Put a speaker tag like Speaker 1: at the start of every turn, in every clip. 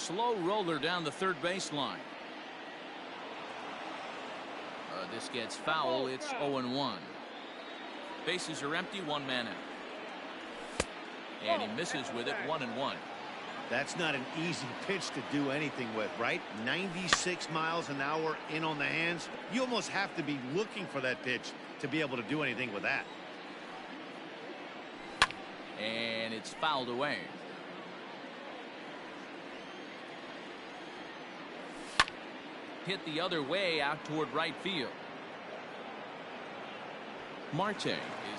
Speaker 1: slow roller down the third baseline. This gets foul. It's 0-1. Bases are empty, one man out. And he misses with it, 1-1.
Speaker 2: That's not an easy pitch to do anything with, right? 96 miles an hour in on the hands. You almost have to be looking for that pitch to be able to do anything with that.
Speaker 1: And it's fouled away. Hit the other way out toward right field. Marte is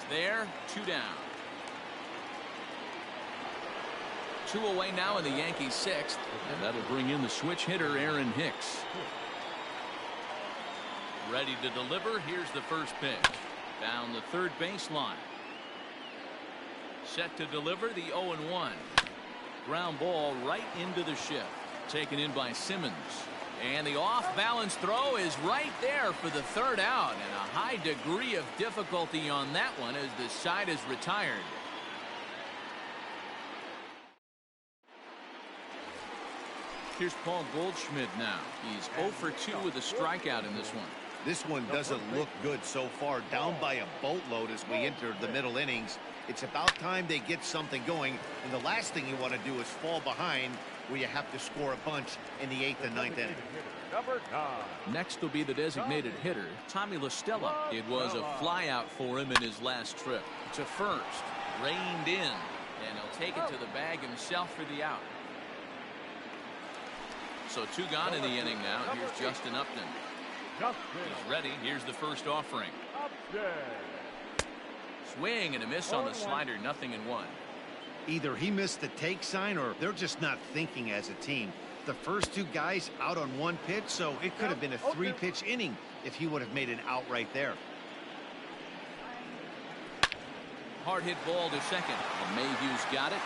Speaker 1: there, 2 down. 2 away now in the Yankees' 6th, and that'll bring in the switch hitter Aaron Hicks. Ready to deliver. Here's the first pitch. Down the third baseline. Set to deliver the 0-1. Ground ball right into the shift. Taken in by Simmons. And the off-balance throw is right there for the third out. And a high degree of difficulty on that one as the side is retired. Here's Paul Goldschmidt now. He's 0 for 2 with a strikeout in this one.
Speaker 2: This one doesn't look good so far. Down by a boatload as we enter the middle innings. It's about time they get something going. And the last thing you want to do is fall behind where you have to score a bunch in the 8th and 9th inning.
Speaker 1: Next will be the designated hitter, Tommy La Stella. It was a flyout for him in his last trip. To first, reined in, and he'll take it to the bag himself for the out. So 2 gone in the inning now. Here's Justin Upton. He's ready. Here's the first offering. Swing and a miss on the slider. 0-1.
Speaker 2: Either he missed the take sign or they're just not thinking as a team. The first 2 guys out on 1 pitch, so it could have been a 3-pitch inning if he would have made an out right there.
Speaker 1: Hard hit ball to second. And Mayhew's got it.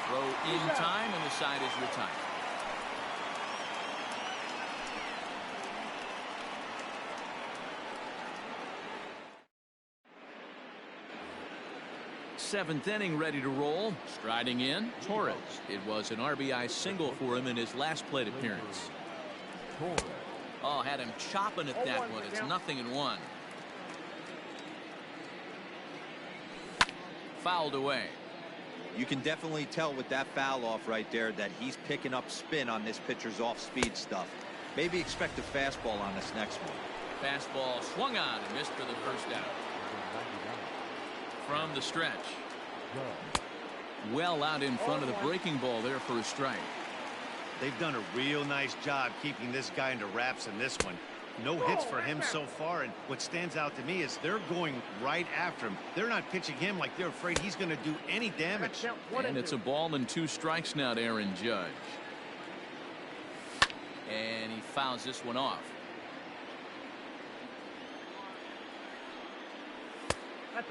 Speaker 1: Throw in time, and the side is retired. Seventh inning, ready to roll. Striding in, Torres. It was an RBI single for him in his last plate appearance. Oh, had him chopping at that one. It's 0-1. Fouled away.
Speaker 3: You can definitely tell with that foul off right there that he's picking up spin on this pitcher's off-speed stuff. Maybe expect a fastball on this next one.
Speaker 1: Fastball swung on and missed for the first out. From the stretch. Well out in front of the breaking ball there for a strike.
Speaker 2: They've done a real nice job keeping this guy into wraps in this one. No hits for him so far, and what stands out to me is they're going right after him. They're not pitching him like they're afraid he's going to do any damage.
Speaker 1: And it's a ball and 2 strikes now to Aaron Judge. And he fouls this one off.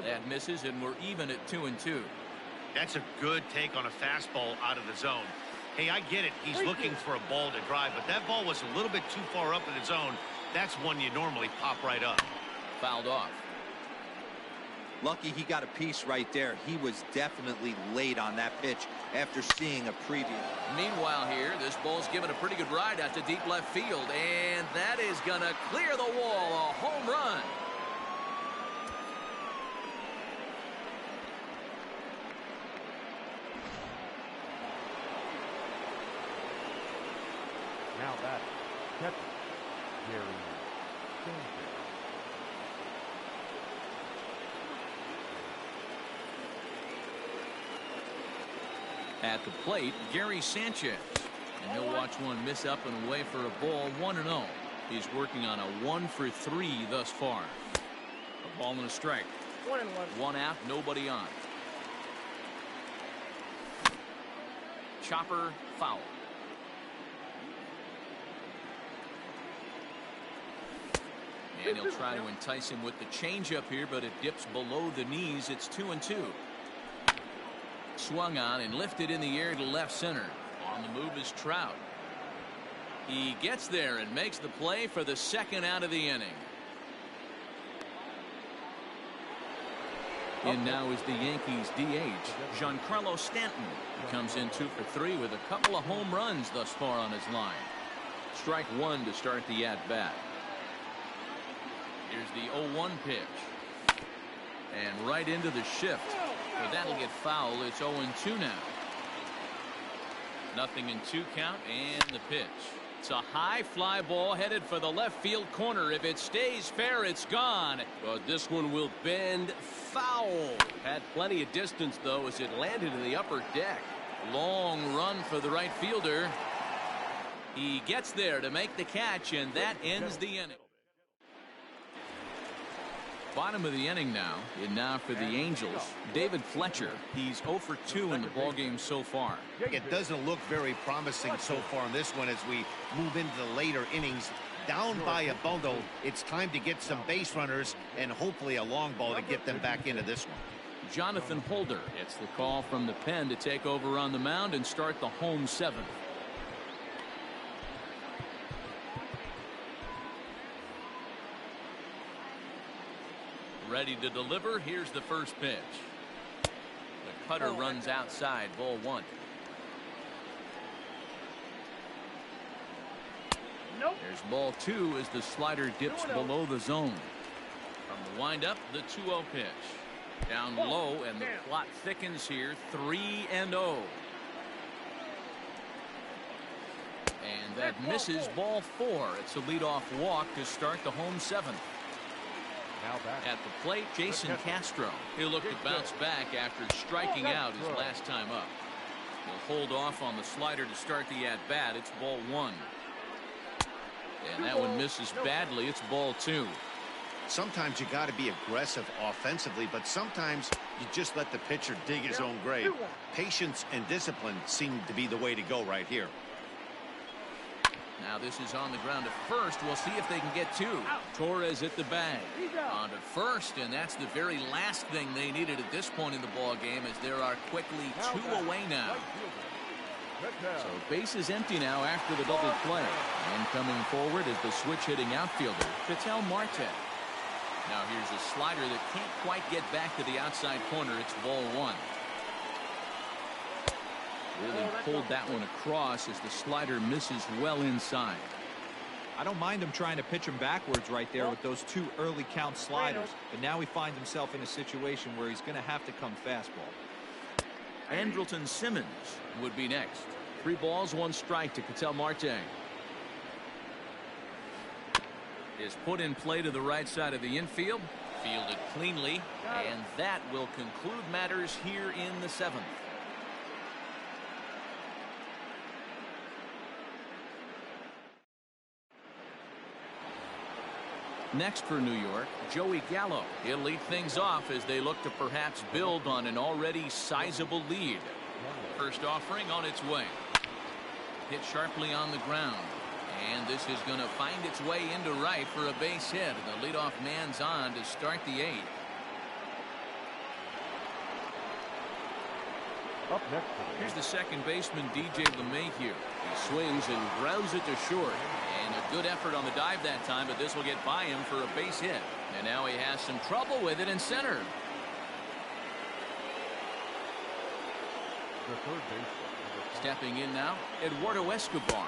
Speaker 1: That misses, and we're even at 2-2.
Speaker 2: That's a good take on a fastball out of the zone. Hey, I get it. He's looking for a ball to drive, but that ball was a little bit too far up in the zone. That's one you normally pop right up.
Speaker 1: Fouled off.
Speaker 3: Lucky he got a piece right there. He was definitely late on that pitch after seeing a preview.
Speaker 1: Meanwhile here, this ball's given a pretty good ride out to deep left field, and that is going to clear the wall. A home run.
Speaker 4: Now that catcher, Gary Sanchez.
Speaker 1: At the plate, Gary Sanchez. And he'll watch one miss up and away for a ball. 1-0. He's working on a 1 for 3 thus far. A ball and a strike.
Speaker 5: 1-1.
Speaker 1: 1 out, nobody on. Chopper foul. And he'll try to entice him with the changeup here, but it dips below the knees. It's 2-2. Swung on and lifted in the air to left center. On the move is Trout. He gets there and makes the play for the second out of the inning. In now is the Yankees DH, Giancarlo Stanton. He comes in 2 for 3 with a couple of home runs thus far on his line. Strike one to start the at-bat. Here's the 0-1 pitch. And right into the shift. But that'll get foul. It's 0-2 now. Nothing in 2 count, and the pitch. It's a high fly ball headed for the left field corner. If it stays fair, it's gone. But this one will bend foul. Had plenty of distance, though, as it landed in the upper deck. Long run for the right fielder. He gets there to make the catch, and that ends the inning. Bottom of the inning now. And now for the Angels, David Fletcher. He's 0 for 2 in the ballgame so far.
Speaker 2: It doesn't look very promising so far in this one as we move into the later innings. Down by a bundle, it's time to get some base runners and hopefully a long ball to get them back into this one.
Speaker 1: Jonathan Holder gets the call from the pen to take over on the mound and start the home 7th. Ready to deliver. Here's the first pitch. The cutter runs outside. Ball 1. There's ball 2 as the slider dips below the zone. From the windup, the 2-0 pitch. Down low, and the plot thickens here. 3-0. And that misses. Ball 4. It's a leadoff walk to start the home 7th. At the plate, Jason Castro. He'll look to bounce back after striking out his last time up. He'll hold off on the slider to start the at-bat. It's ball 1. And that one misses badly. It's ball 2.
Speaker 2: Sometimes you got to be aggressive offensively, but sometimes you just let the pitcher dig his own grave. Patience and discipline seem to be the way to go right here.
Speaker 1: Now this is on the ground to first. We'll see if they can get 2. Torres at the bag. On to first, and that's the very last thing they needed at this point in the ball game, as there are quickly 2 away now. So base is empty now after the double play. And coming forward is the switch-hitting outfielder, Ketel Marte. Now here's a slider that can't quite get back to the outside corner. It's ball 1. Really pulled that one across as the slider misses well inside.
Speaker 3: I don't mind him trying to pitch him backwards right there with those 2 early count sliders. But now he finds himself in a situation where he's going to have to come fastball.
Speaker 1: Andrelton Simmons would be next. 3 balls, 1 strike to Ketel Marte. Is put in play to the right side of the infield. Fielded cleanly. And that will conclude matters here in the 7th. Next for New York, Joey Gallo. He'll lead things off as they look to perhaps build on an already sizable lead. First offering on its way. Hit sharply on the ground. And this is going to find its way into right for a base hit. The leadoff man's on to start the 8th.
Speaker 4: Up next.
Speaker 1: Here's the second baseman, DJ LeMahieu. He swings and grounds it to short. And a good effort on the dive that time, but this will get by him for a base hit. And now he has some trouble with it in center.
Speaker 4: The third base.
Speaker 1: Stepping in now, Eduardo Escobar,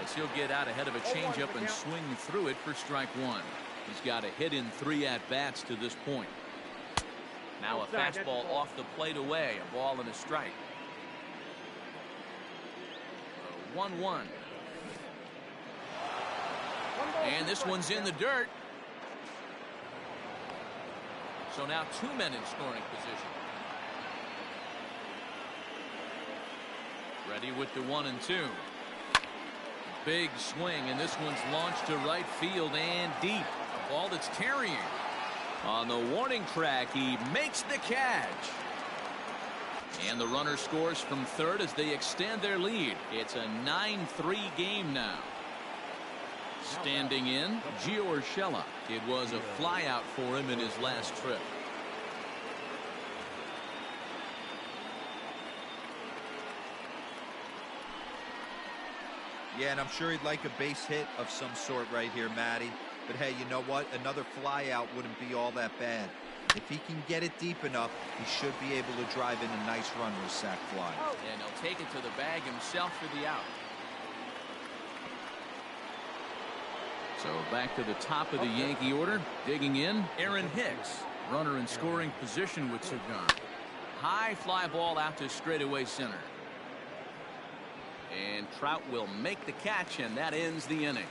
Speaker 1: as he'll get out ahead of a changeup and swing through it for strike 1. He's got a hit in 3 at-bats to this point. Now a fastball off the plate away, a ball and a strike. 1-1. And this one's in the dirt. So now 2 men in scoring position. Ready with the 1 and 2. Big swing, and this one's launched to right field and deep. A ball that's tarrying. On the warning track, he makes the catch. And the runner scores from third as they extend their lead. It's a 9-3 game now. Standing in, Gio Urshela. It was a flyout for him in his last trip.
Speaker 3: Yeah, and I'm sure he'd like a base hit of some sort right here, Matty. But hey, you know what? Another flyout wouldn't be all that bad. If he can get it deep enough, he should be able to drive in a nice run with sac fly.
Speaker 1: And he'll take it to the bag himself for the out. So back to the top of the Yankee order. Digging in, Aaron Hicks. Runner in scoring position with Cigar. High fly ball out to straightaway center. And Trout will make the catch, and that ends the inning.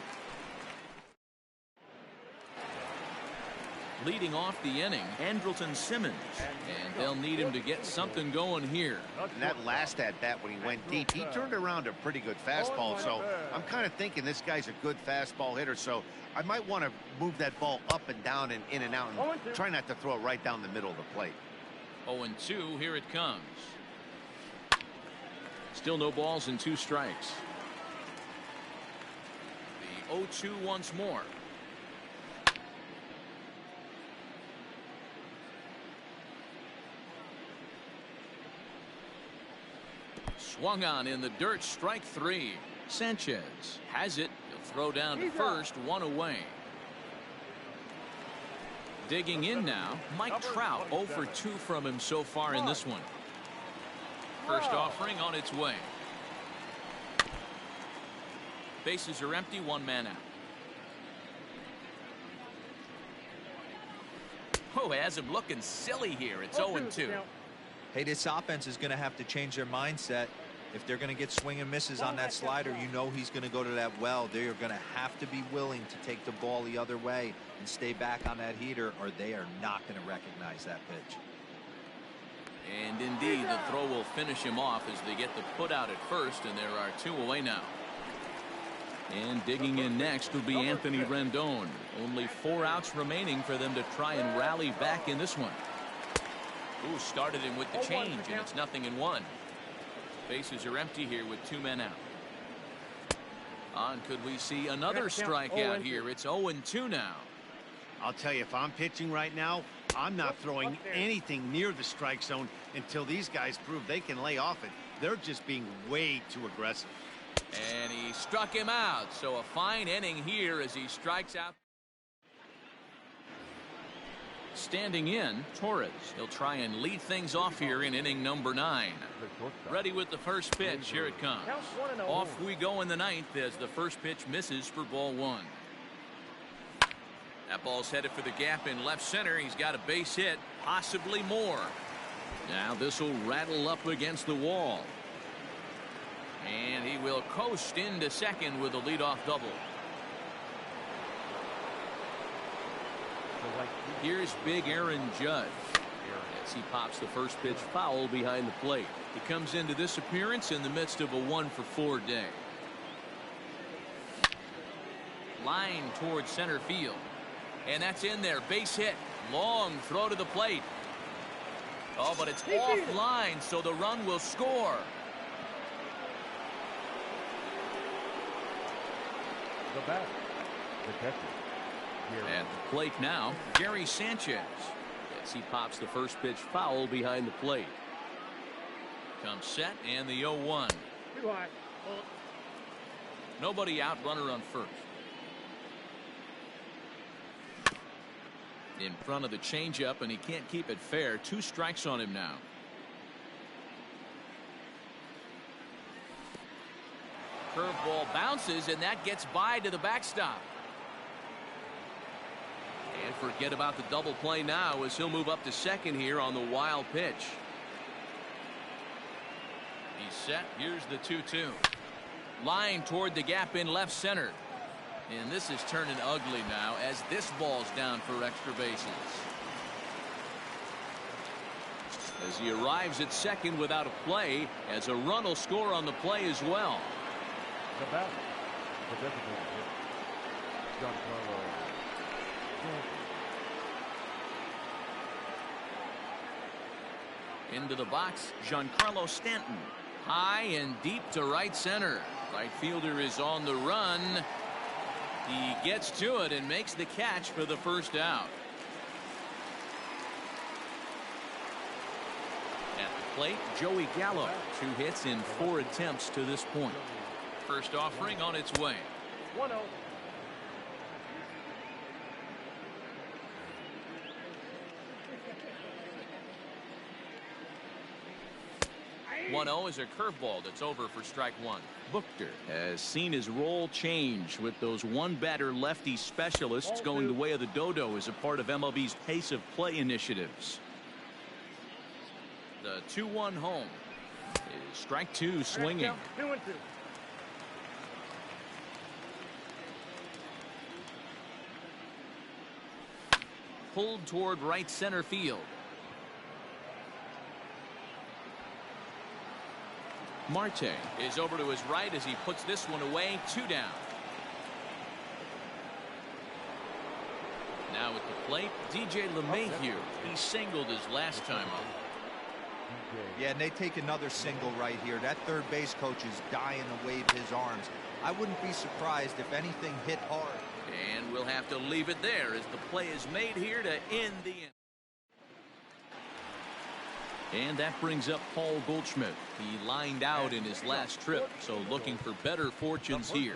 Speaker 1: Leading off the inning, Andrelton Simmons, and they'll need him to get something going here.
Speaker 2: And that last at bat when he went deep, he turned around a pretty good fastball. So I'm kind of thinking this guy's a good fastball hitter. So I might want to move that ball up and down and in and out and try not to throw it right down the middle of the plate.
Speaker 1: 0-2, here it comes. Still no balls and 2 strikes. The 0-2 once more. Swung on in the dirt, strike 3. Sanchez has it. He'll throw down to first, 1 away. Digging in now, Mike Trout, 0 for 2 from him so far in this one. First offering on its way. Bases are empty, 1 man out. Oh, has him looking silly here. It's 0-2.
Speaker 3: Hey, this offense is going to have to change their mindset. If they're going to get swing and misses on that slider, you know he's going to go to that well. They are going to have to be willing to take the ball the other way and stay back on that heater, or they are not going to recognize that pitch.
Speaker 1: And indeed, the throw will finish him off as they get the put out at first, and there are 2 away now. And digging in next will be Anthony Rendon. Only 4 outs remaining for them to try and rally back in this one. Ooh, started him with the change, and it's 0-1. Bases are empty here with 2 men out. On, could we see another strikeout here? It's 0-2 now.
Speaker 2: I'll tell you, if I'm pitching right now, I'm not throwing anything near the strike zone until these guys prove they can lay off it. They're just being way too aggressive.
Speaker 1: And he struck him out. So a fine inning here as he strikes out. Standing in, Torres. He'll try and lead things off here in inning number 9. Ready with the first pitch. Here it comes. Off we go in the 9th as the first pitch misses for ball 1. That ball's headed for the gap in left center. He's got a base hit, possibly more. Now this will rattle up against the wall. And he will coast into second with a leadoff double. Here's big Aaron Judge as he pops the first pitch foul behind the plate. He comes into this appearance in the midst of a 1 for 4 day. Line towards center field. And that's in there. Base hit. Long throw to the plate. Oh, but it's offline, so the run will score.
Speaker 4: The bat, the catcher.
Speaker 1: At the plate now, Gary Sanchez as he pops the first pitch foul behind the plate. Comes set and the 0-1. Nobody out, runner on first. In front of the changeup, and he can't keep it fair. 2 strikes on him now. Curveball bounces, and that gets by to the backstop. And forget about the double play now as he'll move up to second here on the wild pitch. He's set. Here's the 2-2. Line toward the gap in left center. And this is turning ugly now as this ball's down for extra bases. As he arrives at second without a play, as a run will score on the play as well.
Speaker 4: The bat, the designated hitter, Giancarlo.
Speaker 1: Into the box, Giancarlo Stanton. High and deep to right center. Right fielder is on the run. He gets to it and makes the catch for the first out. At the plate, Joey Gallo. 2 hits in 4 attempts to this point. First offering on its way.
Speaker 4: 1-0.
Speaker 1: 1-0 is a curveball that's over for strike one. Buchter has seen his role change with those one-batter lefty specialists going the way of the dodo as a part of MLB's pace of play initiatives. The 2-1 home is strike two swinging.
Speaker 4: 2-2.
Speaker 1: Pulled toward right center field. Marte is over to his right as he puts this one away. 2 down. Now at the plate, DJ LeMahieu. He singled his last time up.
Speaker 3: Yeah, and they take another single right here. That third base coach is dying to wave his arms. I wouldn't be surprised if anything hit hard.
Speaker 1: And we'll have to leave it there as the play is made here to end the inning. And that brings up Paul Goldschmidt. He lined out in his last trip, so looking for better fortunes here.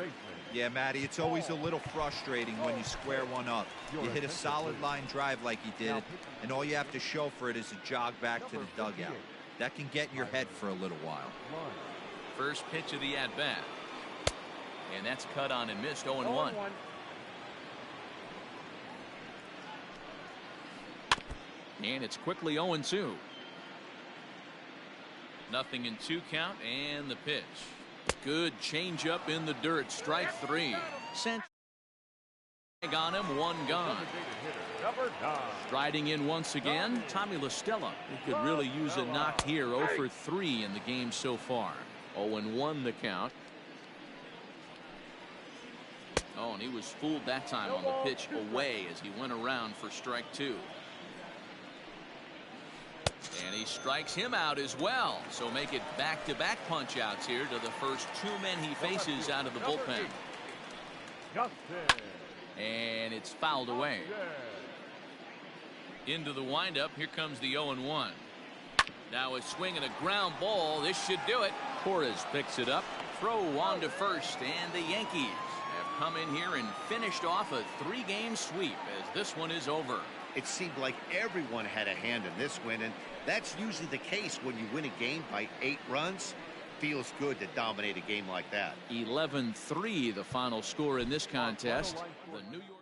Speaker 3: Yeah, Matty, it's always a little frustrating when you square one up. You hit a solid line drive like he did, and all you have to show for it is a jog back to the dugout. That can get in your head for a little while.
Speaker 1: First pitch of the at-bat. And that's cut on and missed. 0-1. And it's quickly 0-2. Nothing in 2 count, and the pitch. Good changeup in the dirt. Strike 3. Sent on him. 1 gone. Striding in once again, Tommy La Stella. He could really use a knock here. 0 for 3 in the game so far. 0-1 the count. Oh, and he was fooled that time on the pitch away as he went around for strike 2. And he strikes him out as well. So make it back-to-back punch-outs here to the first 2 men he faces out of the bullpen. And it's fouled away. Into the windup. Here comes the 0-1. Now a swing and a ground ball. This should do it. Torres picks it up. Throw on to first. And the Yankees have come in here and finished off a 3-game sweep as this one is over.
Speaker 2: It seemed like everyone had a hand in this win, and that's usually the case when you win a game by 8 runs. Feels good to dominate a game like that.
Speaker 1: 11-3 the final score in this contest. The New York